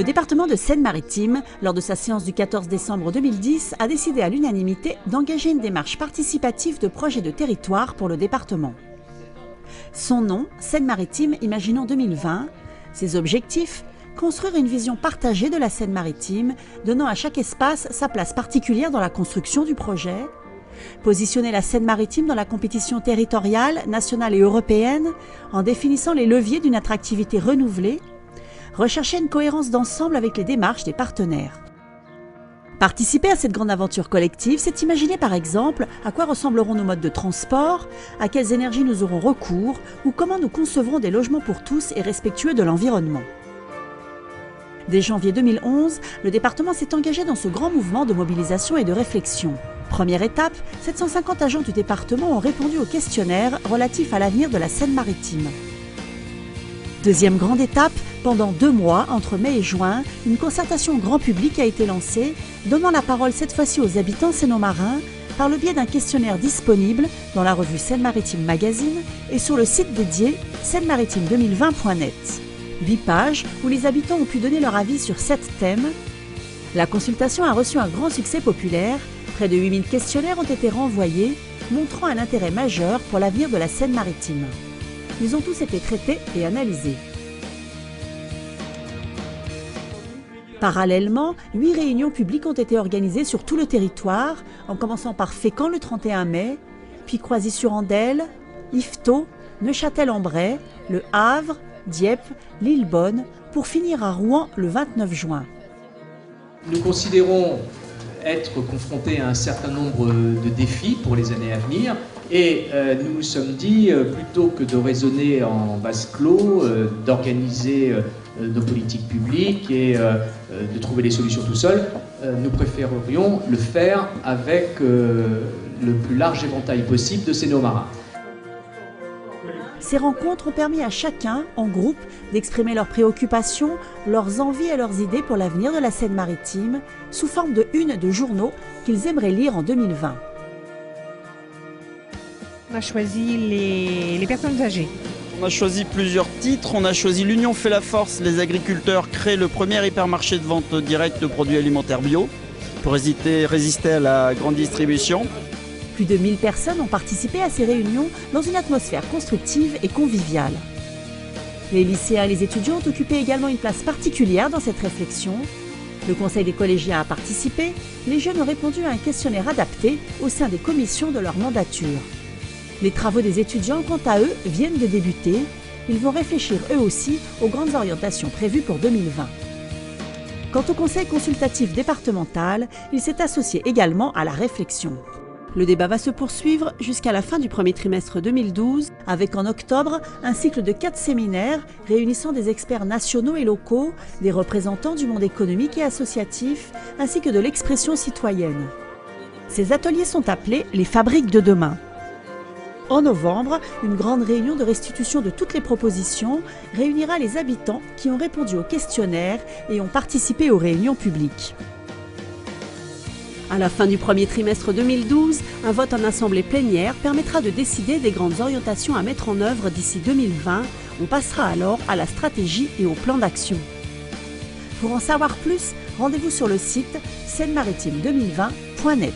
Le département de Seine-Maritime, lors de sa séance du 14 décembre 2010, a décidé à l'unanimité d'engager une démarche participative de projet de territoire pour le département. Son nom, Seine-Maritime Imaginons 2020, ses objectifs, construire une vision partagée de la Seine-Maritime, donnant à chaque espace sa place particulière dans la construction du projet, positionner la Seine-Maritime dans la compétition territoriale, nationale et européenne, en définissant les leviers d'une attractivité renouvelée, rechercher une cohérence d'ensemble avec les démarches des partenaires. Participer à cette grande aventure collective, c'est imaginer par exemple à quoi ressembleront nos modes de transport, à quelles énergies nous aurons recours ou comment nous concevrons des logements pour tous et respectueux de l'environnement. Dès janvier 2011, le département s'est engagé dans ce grand mouvement de mobilisation et de réflexion. Première étape, 750 agents du département ont répondu au questionnaire relatif à l'avenir de la Seine-Maritime. Deuxième grande étape, pendant 2 mois, entre mai et juin, une concertation grand public a été lancée, donnant la parole cette fois-ci aux habitants sénomarins par le biais d'un questionnaire disponible dans la revue Seine-Maritime Magazine et sur le site dédié seine-maritime2020.net. 8 pages où les habitants ont pu donner leur avis sur 7 thèmes. La consultation a reçu un grand succès populaire. Près de 8000 questionnaires ont été renvoyés, montrant un intérêt majeur pour l'avenir de la Seine-Maritime. Ils ont tous été traités et analysés. Parallèlement, 8 réunions publiques ont été organisées sur tout le territoire, en commençant par Fécamp le 31 mai, puis Croisy-sur-Andelle, Yvetot, Neufchâtel-en-Bray, Le Havre, Dieppe, Lillebonne, pour finir à Rouen le 29 juin. Nous considérons être confrontés à un certain nombre de défis pour les années à venir et nous nous sommes dit, plutôt que de raisonner en vase clos, d'organiser nos politiques publiques et de trouver des solutions tout seul, nous préférerions le faire avec le plus large éventail possible de sénomarins. Ces rencontres ont permis à chacun, en groupe, d'exprimer leurs préoccupations, leurs envies et leurs idées pour l'avenir de la Seine-Maritime, sous forme de une de journaux qu'ils aimeraient lire en 2020. On a choisi les personnes âgées. On a choisi plusieurs titres. On a choisi l'Union fait la force, les agriculteurs créent le premier hypermarché de vente directe de produits alimentaires bio pour résister à la grande distribution. Plus de 1000 personnes ont participé à ces réunions dans une atmosphère constructive et conviviale. Les lycéens et les étudiants ont occupé également une place particulière dans cette réflexion. Le conseil des collégiens a participé, les jeunes ont répondu à un questionnaire adapté au sein des commissions de leur mandature. Les travaux des étudiants, quant à eux, viennent de débuter. Ils vont réfléchir eux aussi aux grandes orientations prévues pour 2020. Quant au conseil consultatif départemental, il s'est associé également à la réflexion. Le débat va se poursuivre jusqu'à la fin du premier trimestre 2012, avec en octobre un cycle de 4 séminaires réunissant des experts nationaux et locaux, des représentants du monde économique et associatif, ainsi que de l'expression citoyenne. Ces ateliers sont appelés les fabriques de demain. En novembre, une grande réunion de restitution de toutes les propositions réunira les habitants qui ont répondu au questionnaire et ont participé aux réunions publiques. À la fin du premier trimestre 2012, un vote en assemblée plénière permettra de décider des grandes orientations à mettre en œuvre d'ici 2020. On passera alors à la stratégie et au plan d'action. Pour en savoir plus, rendez-vous sur le site seine-maritime2020.net.